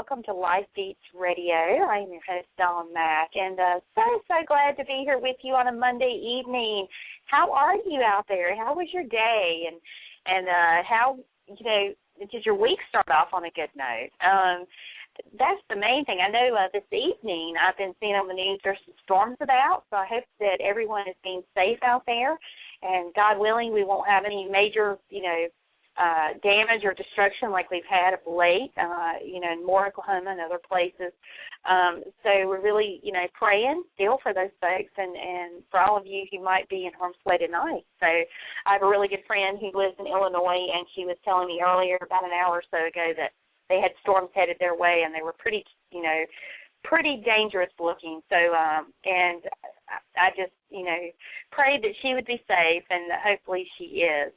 welcome to Life Beats Radio. I'm your host, Dawn Mack, and so glad to be here with you on a Monday evening. How are you out there? How was your day? And how, did your week start off on a good note? That's the main thing. I know this evening I've been seeing on the news there's some storms about, so I hope that everyone is being safe out there. And God willing, we won't have any major, damage or destruction like we've had of late, in more Oklahoma and other places. So we're really, praying still for those folks and for all of you who might be in harm's way tonight. So I have a really good friend who lives in Illinois, and she was telling me earlier, about an hour or so ago, that they had storms headed their way, and they were pretty dangerous looking. So, and I just, prayed that she would be safe, and hopefully she is.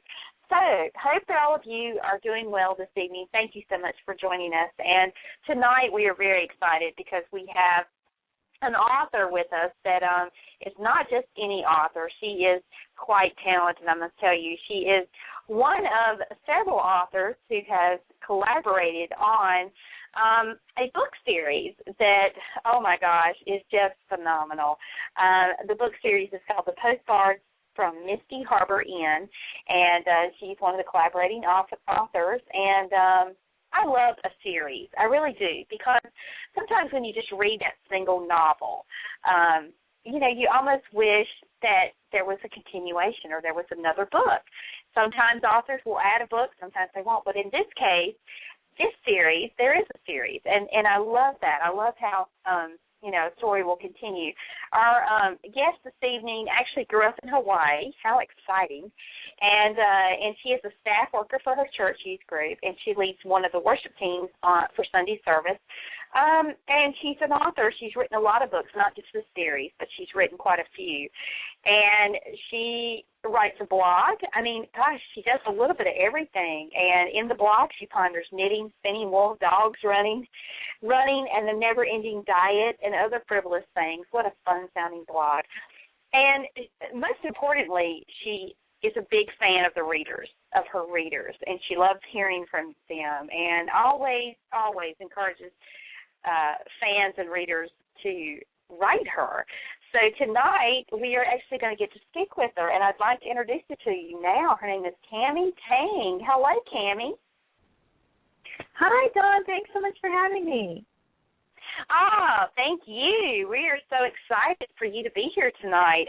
So, hope that all of you are doing well this evening. Thank you so much for joining us. And tonight we are very excited because we have an author with us that is not just any author. She is quite talented, I must tell you. She is one of several authors who has collaborated on a book series that, oh my gosh, is just phenomenal. The book series is called The Postcards from Misty Harbor Inn, and she's one of the collaborating authors. And I love a series. I really do, because sometimes when you just read that single novel, you almost wish that there was a continuation or there was another book. Sometimes authors will add a book, sometimes they won't. But in this case, this series, there is a series, and I love that. I love how, a story will continue. Our guest this evening actually grew up in Hawaii. How exciting. And she is a staff worker for her church youth group, and she leads one of the worship teams for Sunday service. And she's an author. She's written a lot of books, not just this series, but she's written quite a few. And she writes a blog. I mean, gosh, she does a little bit of everything. And in the blog, she ponders knitting, spinning wool, dogs, running, and the never-ending diet and other frivolous things. What a fun-sounding blog. And most importantly, she is a big fan of her readers, and she loves hearing from them, and always encourages fans and readers to write her. So tonight we are actually going to get to speak with her, and I'd like to introduce her to you now. Her name is Camy Tang. Hello, Camy. Hi, Dawn. Thanks so much for having me. Thank you. We are so excited for you to be here tonight.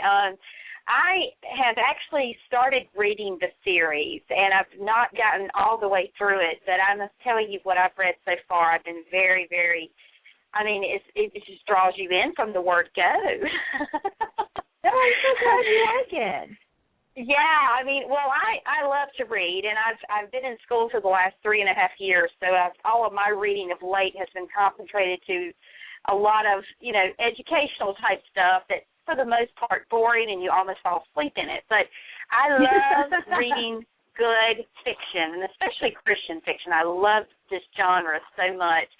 I have actually started reading the series, and I've not gotten all the way through it, but I must tell you what I've read so far. I've been very, very, it just draws you in from the word go. Oh, I'm so glad you like it. Yeah, I love to read, and I've been in school for the last 3.5 years, so all of my reading of late has been concentrated to a lot of, educational type stuff that, for the most part, boring, and you almost fall asleep in it. But I love reading good fiction, and especially Christian fiction. I love this genre so much,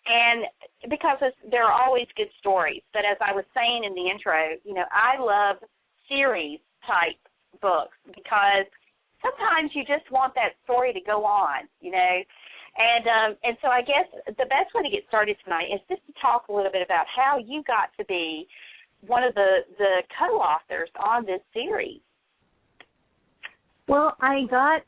and because there are always good stories. But as I was saying in the intro, I love series-type books because sometimes you just want that story to go on, And so I guess the best way to get started tonight is just to talk a little bit about how you got to be one of the co-authors on this series. Well, I got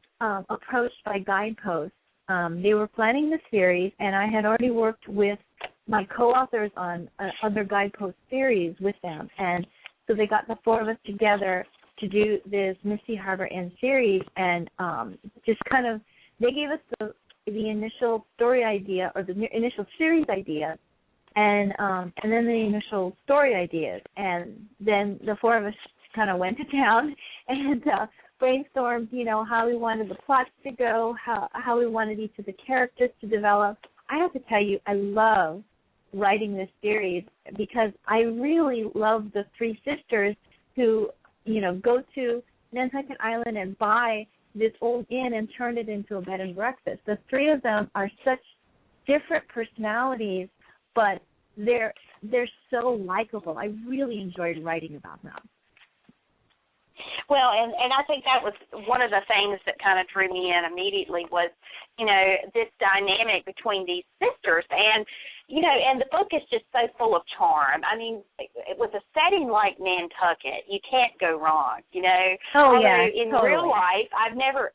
approached by Guideposts. They were planning the series, and I had already worked with my co-authors on other Guidepost series with them. And so they got the four of us together to do this Misty Harbor Inn series, and just kind of, they gave us the initial story idea, or the initial series idea, and then the initial story ideas, and then the four of us kind of went to town and brainstormed, how we wanted the plots to go, how we wanted each of the characters to develop. I have to tell you, I love writing this series because I really love the three sisters who, go to Nantucket Island and buy this old inn and turn it into a bed and breakfast. The three of them are such different personalities, but they're so likable. I really enjoyed writing about them. Well, and I think that was one of the things that kind of drew me in immediately was, this dynamic between these sisters. And, and the book is just so full of charm. I mean, with a setting like Nantucket, you can't go wrong, Oh, Although yeah, in totally. real life, I've never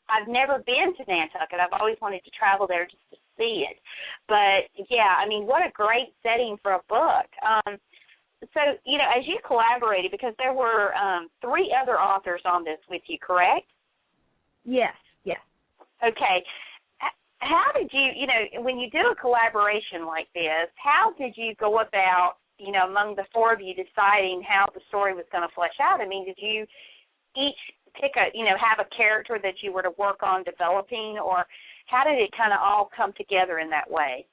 been to Nantucket. I've always wanted to travel there just to see it. But, yeah, I mean, what a great setting for a book. So, as you collaborated, because there were 3 other authors on this with you, correct? Yes. Okay. How did you, when you do a collaboration like this, how did you go about, among the 4 of you deciding how the story was going to flesh out? I mean, did you each pick have a character that you were to work on developing, or how did it kind of all come together in that way?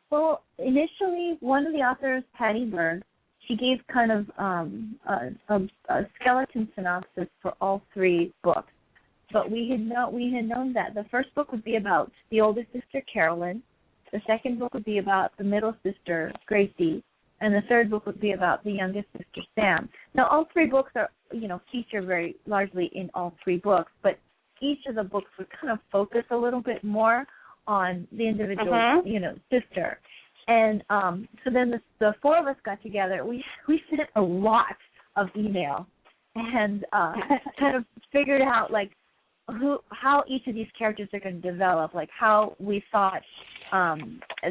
Well, initially, one of the authors, Patty Berg, she gave kind of a skeleton synopsis for all 3 books. But we had known that the first book would be about the oldest sister, Carolyn. The second book would be about the middle sister, Gracie. And the third book would be about the youngest sister, Sam. Now, all 3 books are, feature very largely in all 3 books, but each of the books would kind of focus a little bit more on the individual, sister. And so then the 4 of us got together. We sent a lot of email and kind of figured out, like, how each of these characters are going to develop, like how we thought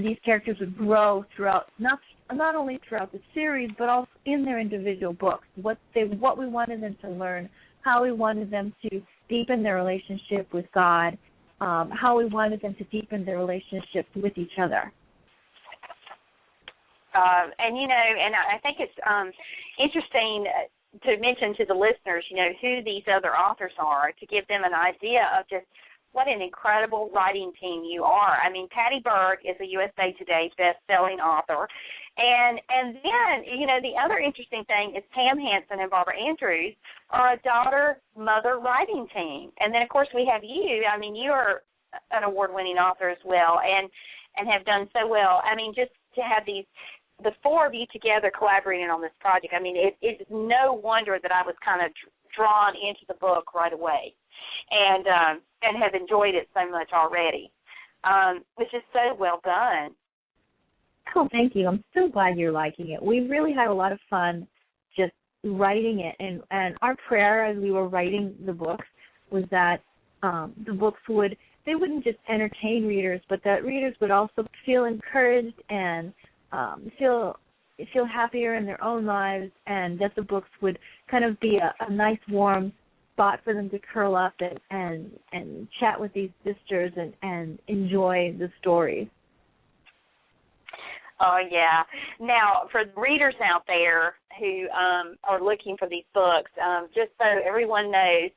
these characters would grow throughout, not only throughout the series, but also in their individual books, what we wanted them to learn, how we wanted them to deepen their relationship with God, how we wanted them to deepen their relationships with each other. And I think it's interesting to mention to the listeners, who these other authors are, to give them an idea of just what an incredible writing team you are. I mean, Patty Berg is a USA Today best-selling author. And then, the other interesting thing is Pam Hansen and Barbara Andrews are a daughter-mother writing team. And then, of course, we have you. I mean, you are an award-winning author as well and have done so well. I mean, just to have the 4 of you together collaborating on this project, I mean, it's no wonder that I was kind of drawn into the book right away and have enjoyed it so much already. It's just so well done. Oh, thank you. I'm so glad you're liking it. We really had a lot of fun just writing it, and our prayer as we were writing the books was that the books wouldn't just entertain readers, but that readers would also feel encouraged and feel happier in their own lives, and that the books would kind of be a nice warm spot for them to curl up and chat with these sisters and enjoy the stories. Oh, yeah. Now, for the readers out there who are looking for these books, just so everyone knows,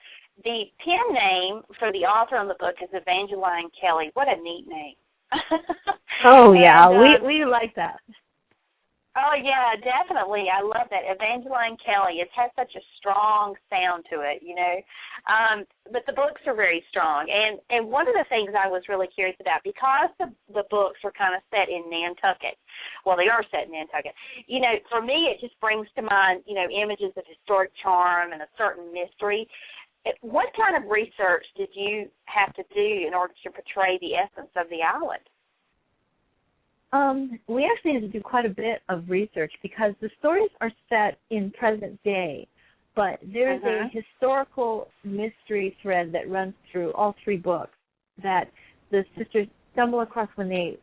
the pen name for the author on the book is Evangeline Kelley. What a neat name. Oh, yeah, we like that. Oh, yeah, definitely. I love that. Evangeline Kelley. It has such a strong sound to it, But the books are very strong. And one of the things I was really curious about, because the books are kind of set in Nantucket, well, they are set in Nantucket, for me it just brings to mind, images of historic charm and a certain mystery. What kind of research did you have to do in order to portray the essence of the island? We actually had to do quite a bit of research because the stories are set in present day, but there's a historical mystery thread that runs through all 3 books that the sisters stumble across when they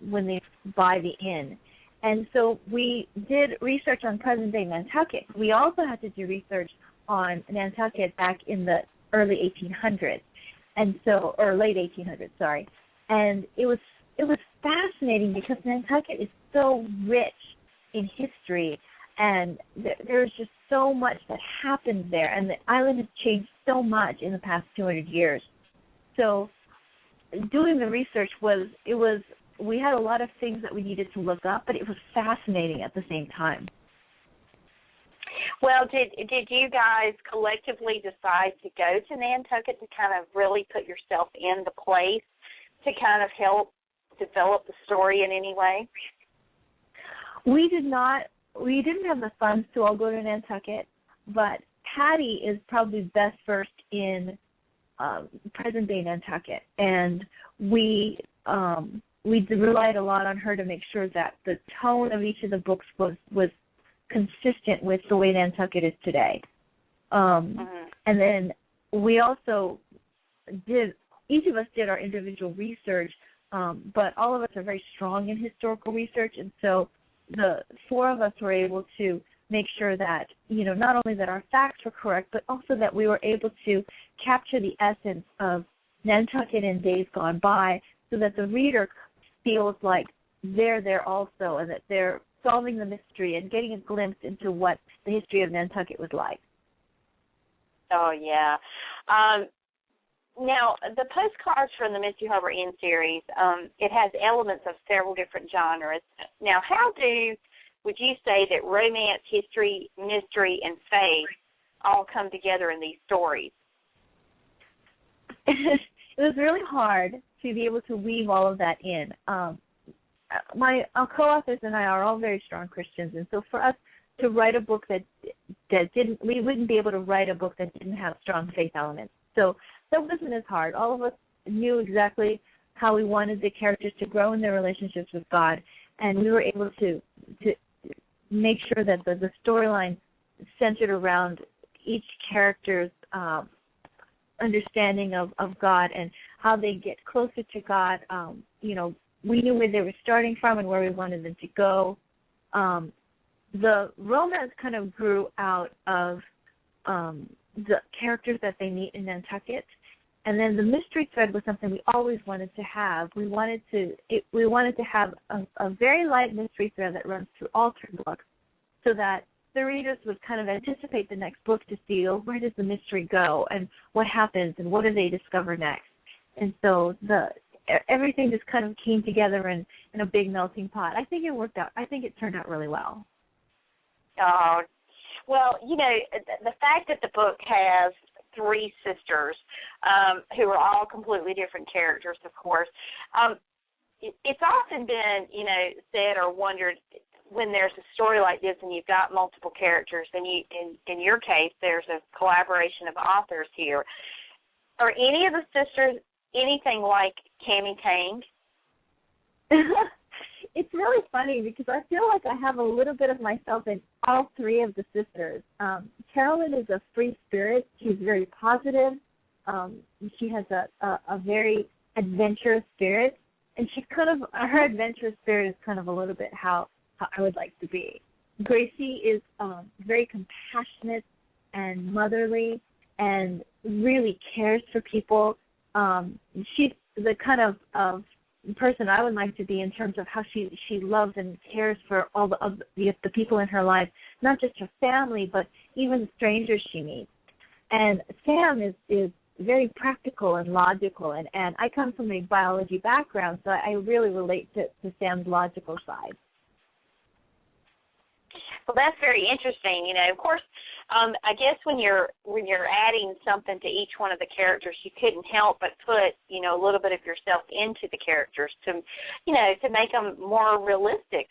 buy the inn. And so we did research on present day Nantucket. We also had to do research on Nantucket back in the early 1800s, or late 1800s, sorry. And it was fascinating because Nantucket is so rich in history, and there's just so much that happened there, and the island has changed so much in the past 200 years. So doing the research we had a lot of things that we needed to look up, but it was fascinating at the same time. Well, did you guys collectively decide to go to Nantucket to kind of really put yourself in the place to kind of help develop the story in any way? We did not. We didn't have the funds to all go to Nantucket, but Patty is probably best versed in present-day Nantucket, and we relied a lot on her to make sure that the tone of each of the books was consistent with the way Nantucket is today. And then we also each of us did our individual research, but all of us are very strong in historical research, and so the four of us were able to make sure that, not only that our facts were correct, but also that we were able to capture the essence of Nantucket in days gone by so that the reader feels like they're there also and that they're solving the mystery and getting a glimpse into what the history of Nantucket was like. Oh, yeah. Now, the Postcards from the Misty Harbor Inn series, it has elements of several different genres. Now, would you say that romance, history, mystery, and faith all come together in these stories? It was really hard to be able to weave all of that in. My co-authors and I are all very strong Christians, and so for us to write a book we wouldn't be able to write a book that didn't have strong faith elements. So that wasn't as hard. All of us knew exactly how we wanted the characters to grow in their relationships with God, and we were able to make sure that the storyline centered around each character's understanding of God and how they get closer to God. We knew where they were starting from and where we wanted them to go. The romance kind of grew out of the characters that they meet in Nantucket, and then the mystery thread was something we always wanted to have. We wanted to have a very light mystery thread that runs through all three books, so that the readers would kind of anticipate the next book to see, where does the mystery go, and what happens, and what do they discover next. And so everything just kind of came together in a big melting pot. I think it worked out. I think it turned out really well. Oh, well, the fact that the book has three sisters who are all completely different characters, of course, it's often been, said or wondered when there's a story like this and you've got multiple characters, and in your case, there's a collaboration of authors here. Are any of the sisters anything like Camy Tang? It's really funny because I feel like I have a little bit of myself in all three of the sisters. Carolyn is a free spirit. She's very positive. She has a very adventurous spirit, and her adventurous spirit is kind of a little bit how I would like to be. Gracie is very compassionate and motherly and really cares for people. She's the kind of person I would like to be in terms of how she loves and cares for all the people in her life, not just her family, but even strangers she meets. And Sam is very practical and logical, and I come from a biology background, so I really relate to Sam's logical side. Well, that's very interesting. Of course, I guess when you're adding something to each one of the characters, you couldn't help but put, a little bit of yourself into the characters to make them more realistic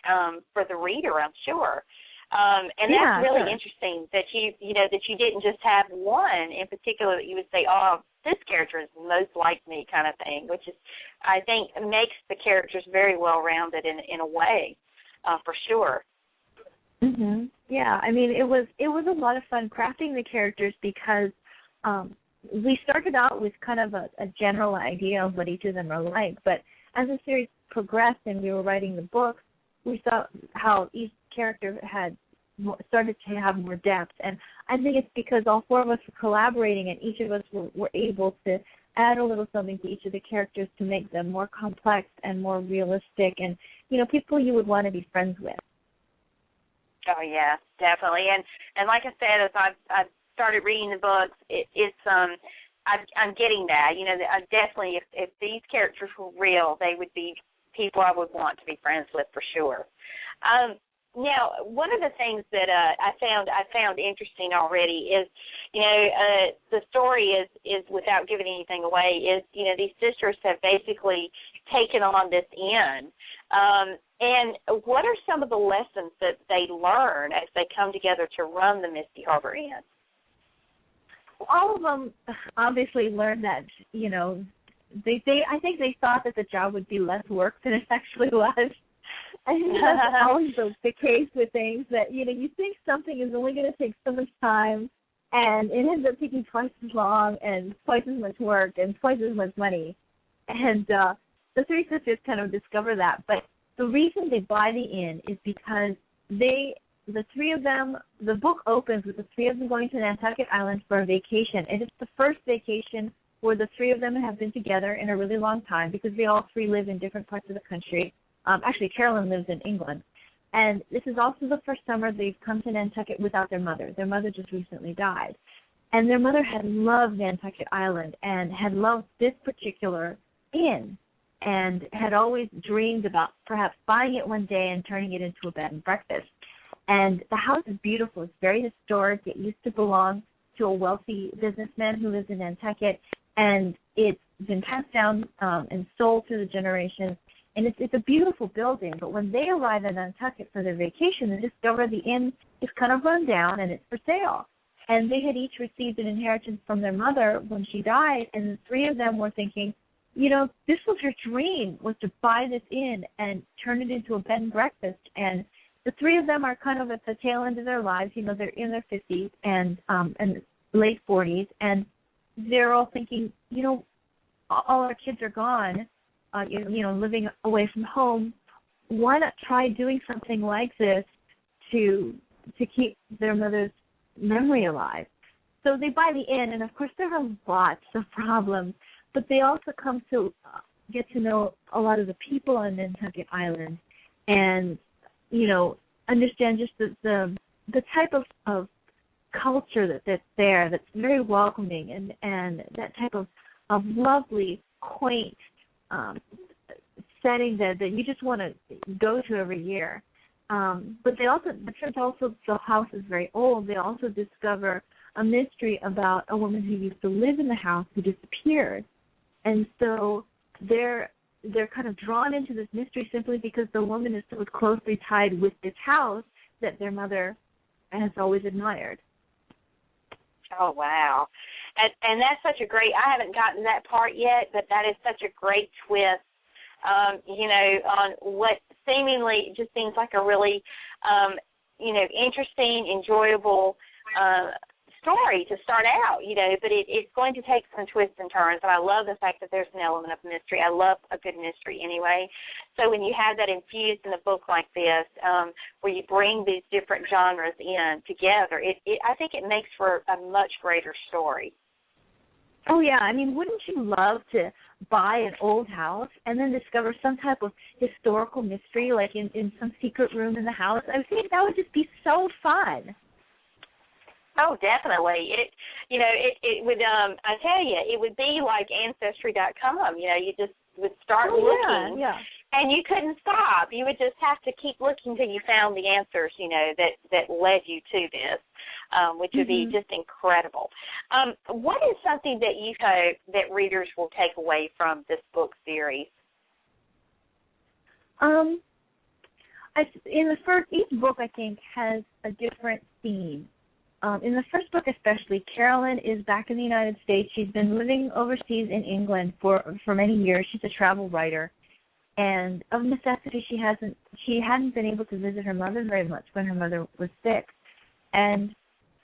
for the reader, I'm sure. And that's really interesting that that you didn't just have one in particular that you would say, oh, this character is most like me kind of thing, which is, I think, makes the characters very well-rounded in a way, for sure. Mm-hmm. Yeah, I mean, it was a lot of fun crafting the characters because we started out with kind of a general idea of what each of them are like, but as the series progressed and we were writing the books, we saw how each character had started to have more depth, and I think it's because all four of us were collaborating and each of us were able to add a little something to each of the characters to make them more complex and more realistic and, people you would want to be friends with. Oh, yeah, definitely. And like I said, as I've started reading the books, I'm getting that. Definitely, if these characters were real, they would be people I would want to be friends with for sure. Now, one of the things that I found interesting already is, the story is without giving anything away, is, these sisters have basically taken on this inn. And what are some of the lessons that they learn as they come together to run the Misty Harbor Inn? all of them obviously learned that, I think they thought that the job would be less work than it actually was. I think that's always the case with things that, you think something is only going to take so much time, and it ends up taking twice as long and twice as much work and twice as much money. And the three sisters kind of discover that. But the reason they buy the inn is because the three of them, the book opens with the three of them going to Nantucket Island for a vacation. And it's the first vacation where the three of them have been together in a really long time because they all three live in different parts of the country. Actually, Carolyn lives in England. And this is also the first summer they've come to Nantucket without their mother. Their mother just recently died. And their mother had loved Nantucket Island and had loved this particular inn and had always dreamed about perhaps buying it one day and turning it into a bed and breakfast. And the house is beautiful. It's very historic. It used to belong to a wealthy businessman who lives in Nantucket, and it's been passed down and sold through the generations. And it's a beautiful building, but when they arrive in Nantucket for their vacation, they discover the inn is kind of run down and it's for sale. And they had each received an inheritance from their mother when she died, and the three of them were thinking, this was her dream, was to buy this inn and turn it into a bed and breakfast. And the three of them are kind of at the tail end of their lives. They're in their 50s and late 40s, and they're all thinking, all our kids are gone, living away from home. Why not try doing something like this to keep their mother's memory alive? So they buy the inn, and of course there are lots of problems, but they also come to get to know a lot of the people on Nantucket Island, and understand just the type of culture that's there, that's very welcoming, and that type of lovely, quaint setting that you just want to go to every year. But since the house is very old, they also discover a mystery about a woman who used to live in the house who disappeared. And so they're kind of drawn into this mystery simply because the woman is so closely tied with this house that their mother has always admired. Oh, wow. And that's such a great, I haven't gotten that part yet, but that is such a great twist, on what seemingly just seems like a really, interesting, enjoyable story to start out, but it's going to take some twists and turns, and I love the fact that there's an element of mystery. I love a good mystery anyway. So when you have that infused in a book like this, where you bring these different genres in together, I think it makes for a much greater story. Oh, yeah. I mean, wouldn't you love to buy an old house and then discover some type of historical mystery, like in some secret room in the house? I think that would just be so fun. Oh, definitely. It would, I tell you, it would be like Ancestry.com. You just would start looking, and you couldn't stop. You would just have to keep looking till you found the answers, that led you to this, which would be just incredible. What is something that you hope that readers will take away from this book series? Each book, I think, has a different theme. In the first book especially, Carolyn is back in the United States. She's been living overseas in England for many years. She's a travel writer. And of necessity, she hadn't been able to visit her mother very much when her mother was sick. And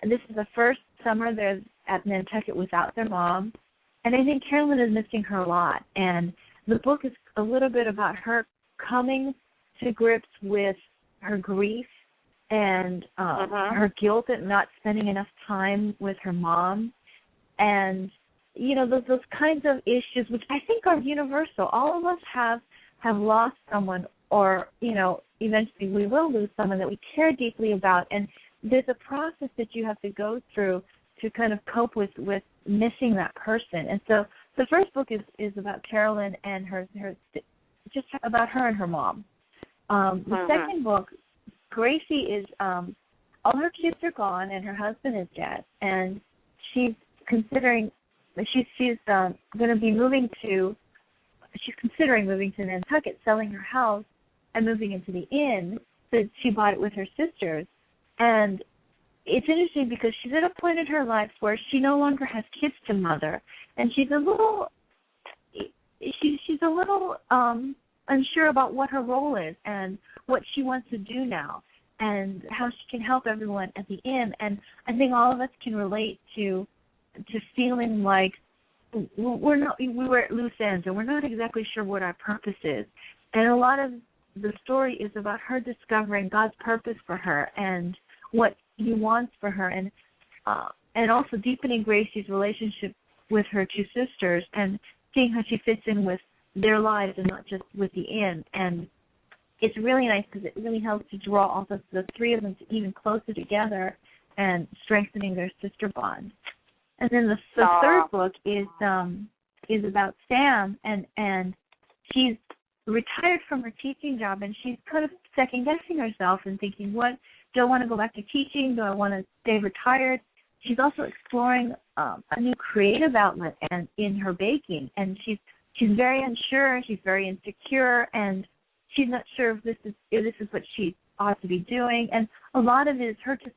this is the first summer they're at Nantucket without their mom. And I think Carolyn is missing her a lot. And the book is a little bit about her coming to grips with her grief and her guilt at not spending enough time with her mom, and those kinds of issues, which I think are universal. All of us have lost someone, or eventually we will lose someone that we care deeply about, and there's a process that you have to go through to kind of cope with missing that person. And so the first book is about Carolyn and her just about her and her mom. The second book, Gracie is all her kids are gone and her husband is dead, and she's considering moving to Nantucket, selling her house and moving into the inn. So she bought it with her sisters, and it's interesting because she's at a point in her life where she no longer has kids to mother, and she's a little unsure about what her role is and what she wants to do now and how she can help everyone at the inn. And I think all of us can relate to feeling like we were at loose ends and we're not exactly sure what our purpose is. And a lot of the story is about her discovering God's purpose for her and what He wants for her, and also deepening Gracie's relationship with her two sisters and seeing how she fits in with their lives and not just with the inn. And it's really nice because it really helps to draw all the three of them even closer together and strengthening their sister bond. And then the third book is about Sam, and she's retired from her teaching job, and she's kind of second-guessing herself and thinking, what, do I want to go back to teaching? Do I want to stay retired? She's also exploring a new creative outlet and in her baking, and she's very unsure, she's very insecure, and she's not sure if this is what she ought to be doing. And a lot of it is her just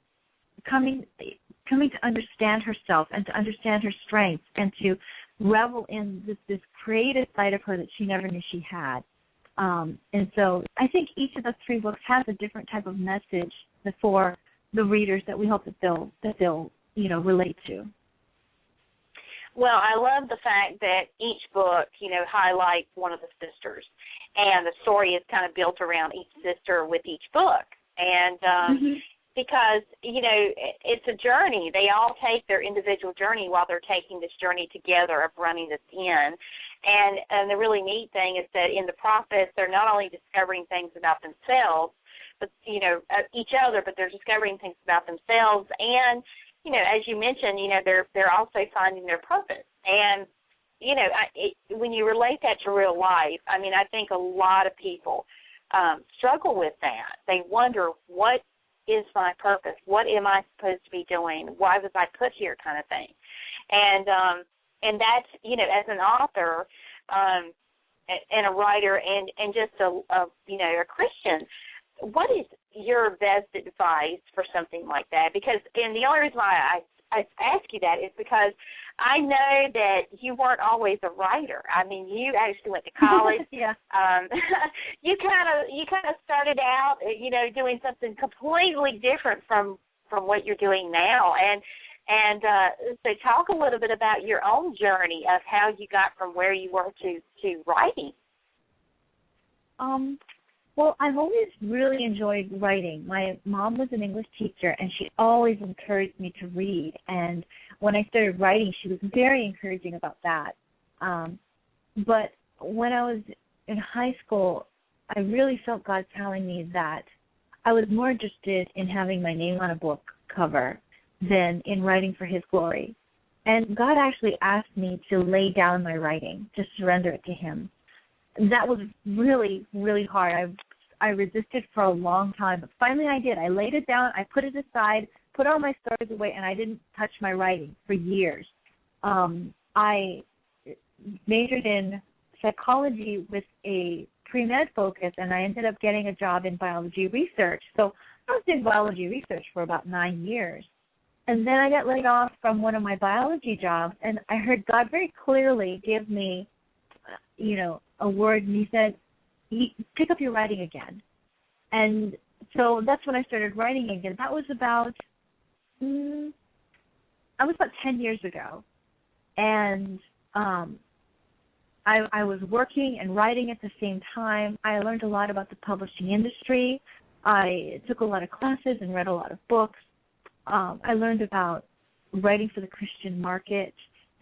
coming to understand herself and to understand her strengths and to revel in this creative side of her that she never knew she had. And so I think each of the three books has a different type of message for the readers that we hope that they'll relate to. Well, I love the fact that each book, highlights one of the sisters, and the story is kind of built around each sister with each book. And because, it's a journey. They all take their individual journey while they're taking this journey together of running this inn. And the really neat thing is that in the process, they're not only discovering things about themselves, but, each other, but they're discovering things about themselves. And, as you mentioned, they're also finding their purpose. And, when you relate that to real life, I think a lot of people struggle with that. They wonder, what is my purpose? What am I supposed to be doing? Why was I put here, kind of thing. And that's, as an author and a writer and just a Christian, what is your best advice for something like that? Because, and the only reason why I ask you that is because I know that you weren't always a writer. You actually went to college. Yeah. You kind of started out, doing something completely different from what you're doing now. And so talk a little bit about your own journey of how you got from where you were to writing. Well, I've always really enjoyed writing. My mom was an English teacher, and she always encouraged me to read. And when I started writing, she was very encouraging about that. But when I was in high school, I really felt God telling me that I was more interested in having my name on a book cover than in writing for His glory. And God actually asked me to lay down my writing, to surrender it to Him. That was really, really hard. I resisted for a long time, but finally I did. I laid it down, I put it aside, put all my stories away, and I didn't touch my writing for years. I majored in psychology with a pre-med focus, and I ended up getting a job in biology research. So I was in biology research for about 9 years. And then I got laid off from one of my biology jobs, and I heard God very clearly give me, a word, and He said, pick up your writing again. And so that's when I started writing again. That was about 10 years ago. And I was working and writing at the same time. I learned a lot about the publishing industry. I took a lot of classes and read a lot of books. I learned about writing for the Christian market,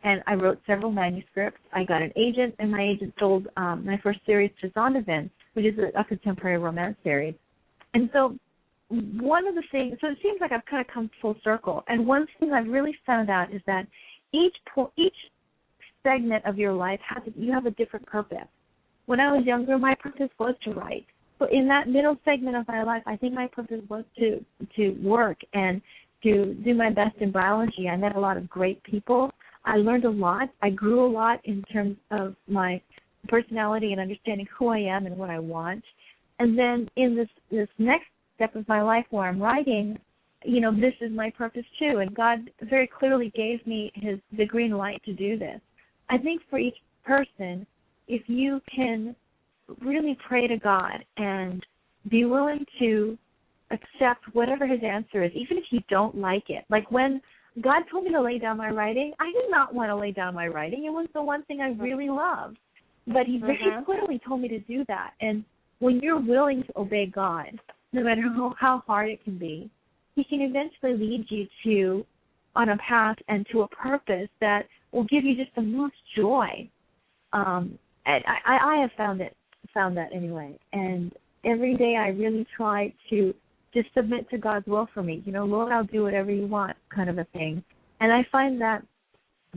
and I wrote several manuscripts. I got an agent, and my agent sold my first series to Zondervan, which is a contemporary romance series. And so one of the things, so it seems like I've kind of come full circle, and one thing I've really found out is that each segment of your life, you have a different purpose. When I was younger, my purpose was to write. But in that middle segment of my life, I think my purpose was to work and to do my best in biology. I met a lot of great people. I learned a lot. I grew a lot in terms of my personality and understanding who I am and what I want. And then in this next step of my life where I'm writing, this is my purpose too. And God very clearly gave me the green light to do this. I think for each person, if you can really pray to God and be willing to accept whatever his answer is, even if you don't like it. Like when God told me to lay down my writing, I did not want to lay down my writing. It was the one thing I really loved. But he very clearly told me to do that. And when you're willing to obey God, no matter how hard it can be, he can eventually lead you on a path and to a purpose that will give you just the most joy. And I have found that anyway. And every day I really try to just submit to God's will for me. Lord, I'll do whatever you want, kind of a thing. And I find that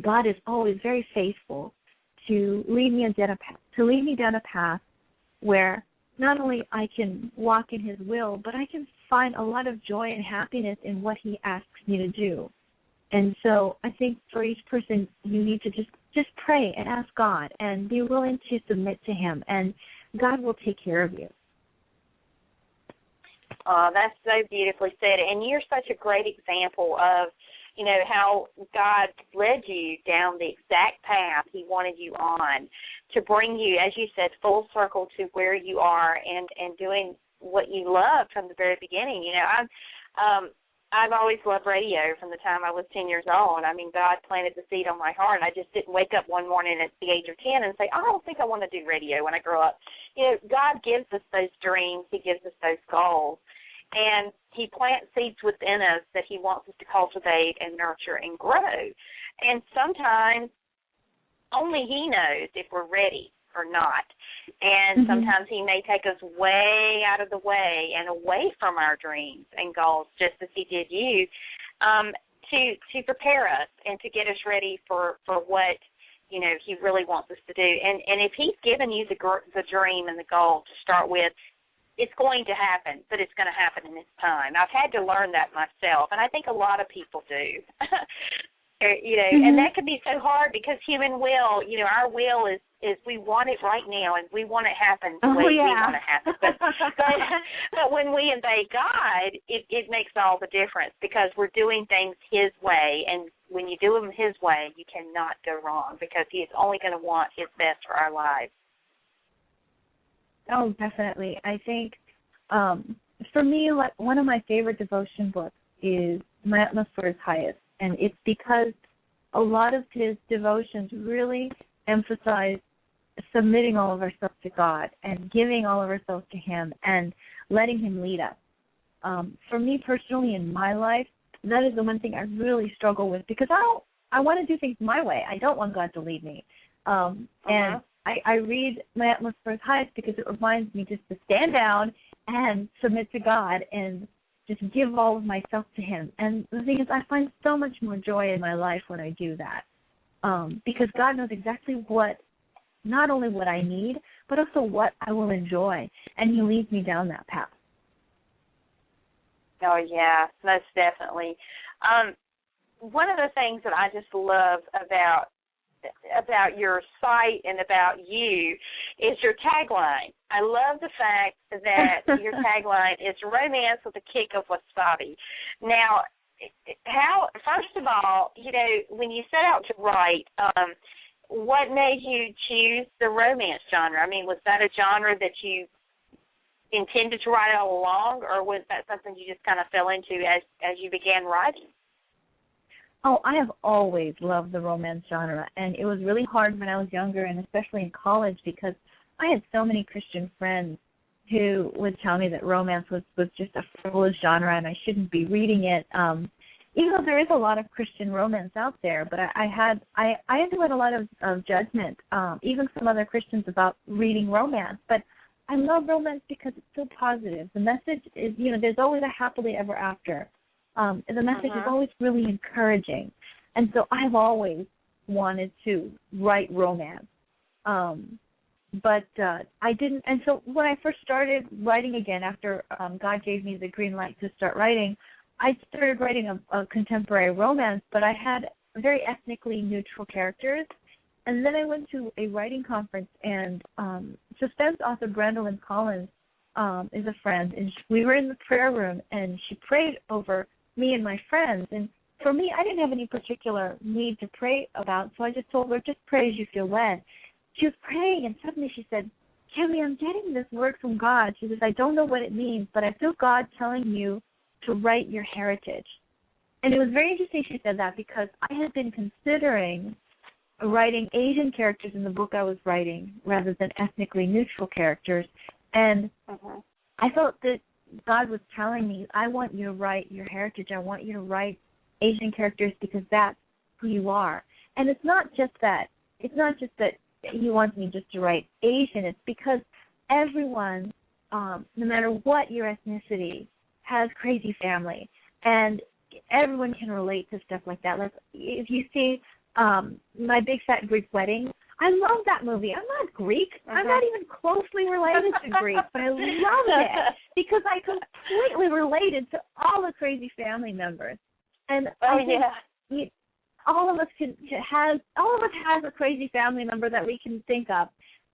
God is always very faithful to lead me down a path where not only I can walk in his will, but I can find a lot of joy and happiness in what he asks me to do. And so I think for each person, you need to just pray and ask God and be willing to submit to him, and God will take care of you. That's so beautifully said. And you're such a great example of, how God led you down the exact path he wanted you on to bring you, as you said, full circle to where you are and doing what you loved from the very beginning. I've always loved radio from the time I was 10 years old. I mean, God planted the seed on my heart. I just didn't wake up one morning at the age of 10 and say, I don't think I want to do radio when I grow up. God gives us those dreams. He gives us those goals. And he plants seeds within us that he wants us to cultivate and nurture and grow. And sometimes only he knows if we're ready or not. And sometimes he may take us way out of the way and away from our dreams and goals, just as he did you, to prepare us and to get us ready for what, he really wants us to do. And if he's given you the dream and the goal to start with, it's going to happen, but it's going to happen in its time. I've had to learn that myself, and I think a lot of people do. And that can be so hard because human will, our will is we want it right now, and we want it happen the way we want it happen. But when we obey God, it makes all the difference because we're doing things his way, and when you do them his way, you cannot go wrong because he is only going to want his best for our lives. Oh, definitely. I think for me, like one of my favorite devotion books is My Atmosphere is Highest, and it's because a lot of his devotions really emphasize submitting all of ourselves to God and giving all of ourselves to him and letting him lead us. For me personally in my life, that is the one thing I really struggle with because I want to do things my way. I don't want God to lead me. And I read My Atmosphere is Highest because it reminds me just to stand down and submit to God and just give all of myself to him. And the thing is, I find so much more joy in my life when I do that because God knows exactly not only what I need, but also what I will enjoy, and he leads me down that path. Oh, yeah, most definitely. One of the things that I just love about your site and about you is your tagline. I love the fact that your tagline is romance with a kick of wasabi. Now, first of all, when you set out to write, what made you choose the romance genre? I mean, was that a genre that you intended to write all along, or was that something you just kind of fell into as you began writing? Oh, I have always loved the romance genre, and it was really hard when I was younger, and especially in college, because I had so many Christian friends who would tell me that romance was just a frivolous genre and I shouldn't be reading it. Even though there is a lot of Christian romance out there, but I enjoyed a lot of judgment, even from other Christians about reading romance. But I love romance because it's so positive. The message is, there's always a happily ever after. The message is always really encouraging. And so I've always wanted to write romance. But I didn't. And so when I first started writing again, after God gave me the green light to start writing, I started writing a contemporary romance, but I had very ethnically neutral characters. And then I went to a writing conference, and suspense author Brandolyn Collins is a friend, and we were in the prayer room, and she prayed over me and my friends. And for me, I didn't have any particular need to pray about, so I just told her, just pray as you feel led. She was praying, and suddenly she said, Camy, I'm getting this word from God. She says, I don't know what it means, but I feel God telling you to write your heritage. And it was very interesting she said that, because I had been considering writing Asian characters in the book I was writing rather than ethnically neutral characters. And I felt that God was telling me, I want you to write your heritage. I want you to write Asian characters because that's who you are. And it's not just that. It's not just that he wants me just to write Asian. It's because everyone, no matter what your ethnicity, has crazy family. And everyone can relate to stuff like that. Like if you see My Big Fat Greek Wedding, I love that movie. I'm not Greek. I'm not even closely related to Greek, but I love it because I completely related to all the crazy family members. And all of us has a crazy family member that we can think of.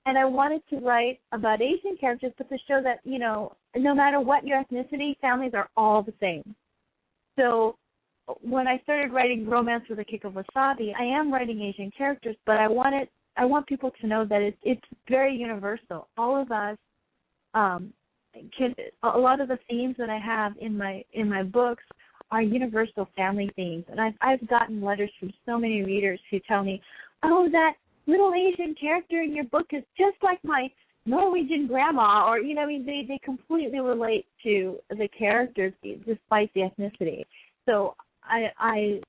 And I wanted to write about Asian characters, but to show that, you know, no matter what your ethnicity, families are all the same. So when I started writing Romance with a Kick of Wasabi, I am writing Asian characters, but I want people to know that it's very universal. All of us a lot of the themes that I have in my books are universal family themes. And I've gotten letters from so many readers who tell me, oh, that little Asian character in your book is just like my Norwegian grandma, or, you know, I mean, they completely relate to the characters despite the ethnicity. So I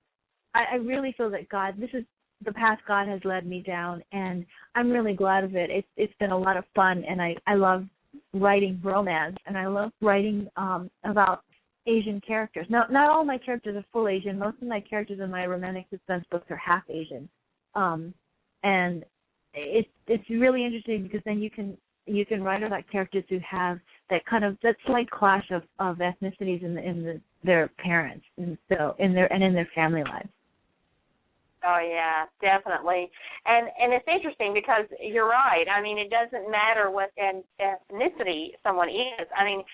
really feel that this is the path God has led me down, and I'm really glad of it. It's been a lot of fun, and I love writing romance, and I love writing about Asian characters. Now, not all my characters are full Asian. Most of my characters in my romantic suspense books are half Asian, and it's really interesting because then you can write about characters who have that slight clash of ethnicities in their parents, and so in their family lives. Oh yeah, definitely, and it's interesting because you're right. I mean, it doesn't matter what ethnicity someone is. I mean,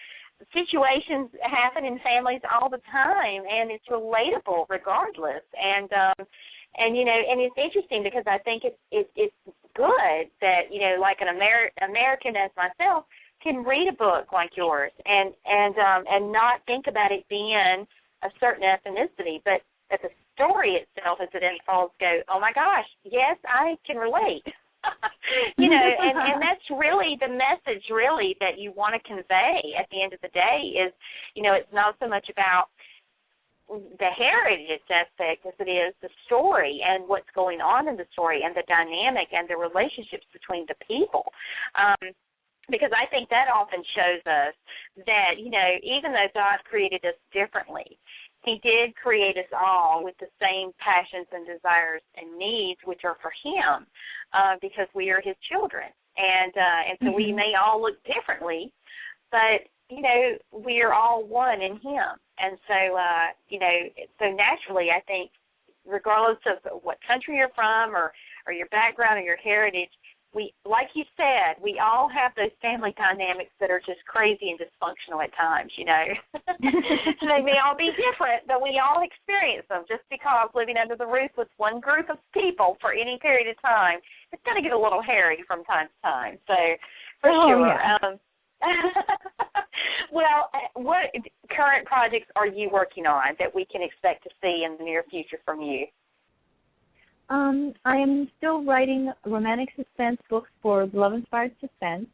situations happen in families all the time, and it's relatable regardless. And you know, and it's interesting because I think it's good that, you know, like an American as myself can read a book like yours and not think about it being a certain ethnicity, but that the story itself as it unfolds go, oh my gosh, yes, I can relate. You know, and that's really the message really that you want to convey at the end of the day is, you know, it's not so much about the heritage aspect as it is the story and what's going on in the story and the dynamic and the relationships between the people. Because I think that often shows us that, you know, even though God created us differently, he did create us all with the same passions and desires and needs, which are for him, because we are his children. And so we may all look differently, but, you know, we are all one in him. And so, you know, so naturally I think regardless of what country you're from or your background or your heritage, we, like you said, we all have those family dynamics that are just crazy and dysfunctional at times, you know. They may all be different, but we all experience them just because living under the roof with one group of people for any period of time, it's going to get a little hairy from time to time. So, for sure. Yeah. Well, what current projects are you working on that we can expect to see in the near future from you? I am still writing romantic suspense books for love-inspired suspense,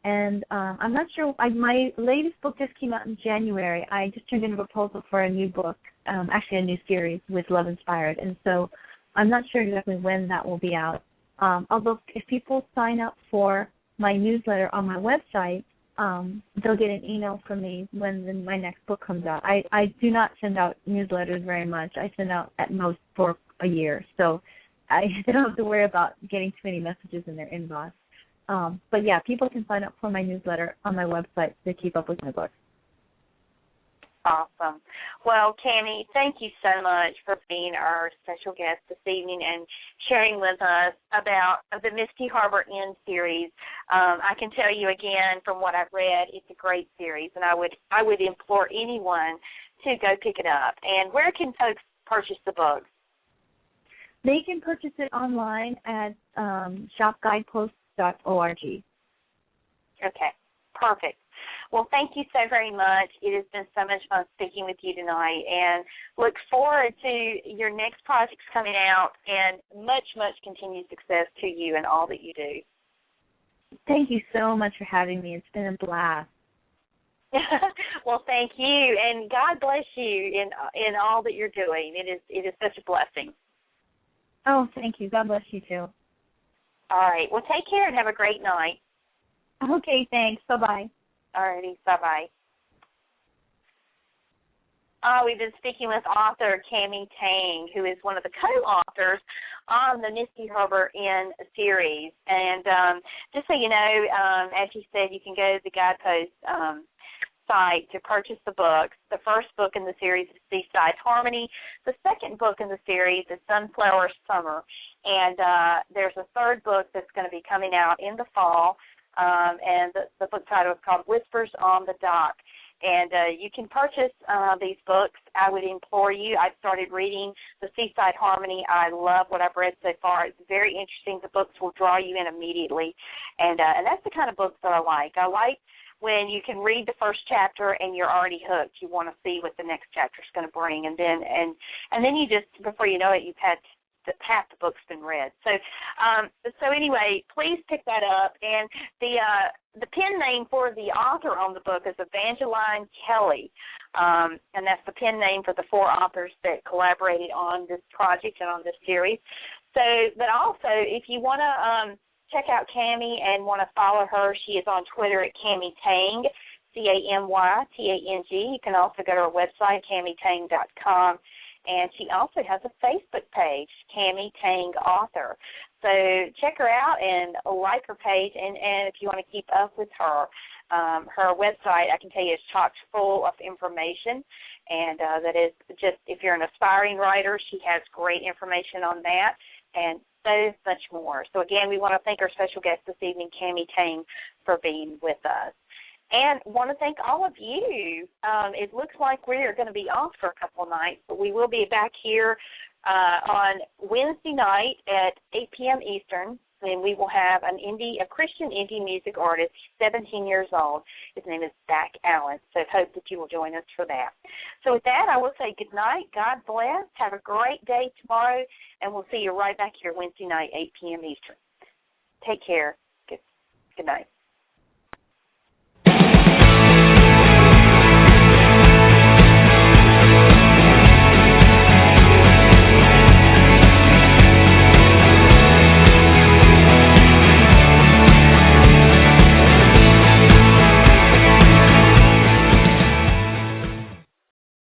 and I'm not sure. My latest book just came out in January. I just turned in a proposal for a new book, actually a new series with love-inspired, and so I'm not sure exactly when that will be out. Although if people sign up for my newsletter on my website, they'll get an email from me when my next book comes out. I do not send out newsletters very much. I send out at most 4 a year, so I don't have to worry about getting too many messages in their inbox. But yeah, people can sign up for my newsletter on my website to keep up with my books. Awesome. Well, Camy, thank you so much for being our special guest this evening and sharing with us about the Misty Harbor Inn series. I can tell you again from what I've read, it's a great series, and I would implore anyone to go pick it up. And where can folks purchase the books? They can purchase it online at shopguideposts.org. Okay, perfect. Well, thank you so very much. It has been so much fun speaking with you tonight, and look forward to your next projects coming out, and much, much continued success to you and all that you do. Thank you so much for having me. It's been a blast. Well, thank you, and God bless you in all that you're doing. It is such a blessing. Oh, thank you. God bless you, too. All right. Well, take care and have a great night. Okay, thanks. Bye-bye. All righty. Bye-bye. We've been speaking with author Camy Tang, who is one of the co-authors on the Misty Harbor Inn series. And just so you know, as you said, you can go to the Guideposts site to purchase the books. The first book in the series is Seaside Harmony. The second book in the series is Sunflower Summer. And there's a third book that's going to be coming out in the fall, and the book title is called Whispers on the Dock. And you can purchase these books. I would implore you. I started reading the Seaside Harmony. I love what I've read so far. It's very interesting. The books will draw you in immediately. And that's the kind of books that I like. I like when you can read the first chapter and you're already hooked. You want to see what the next chapter is going to bring, and then you just, before you know it, you've had half the book's been read. So anyway, please pick that up. And the pen name for the author on the book is Evangeline Kelley, and that's the pen name for the 4 authors that collaborated on this project and on this series. So, but also, if you want to check out Camy and want to follow her, she is on Twitter at Camy Tang, CamyTang. You can also go to her website, camytang.com. And she also has a Facebook page, Camy Tang Author. So check her out and like her page. And if you want to keep up with her, her website, I can tell you, is chock full of information. And that is just, if you're an aspiring writer, she has great information on that and so much more. So, again, we want to thank our special guest this evening, Camy Tang, for being with us. And want to thank all of you. It looks like we are going to be off for a couple of nights, but we will be back here on Wednesday night at 8 p.m. Eastern, and we will have a Christian indie music artist, 17 years old. His name is Zach Allen, so I hope that you will join us for that. So with that, I will say good night. God bless. Have a great day tomorrow, and we'll see you right back here Wednesday night, 8 p.m. Eastern. Take care. Good night.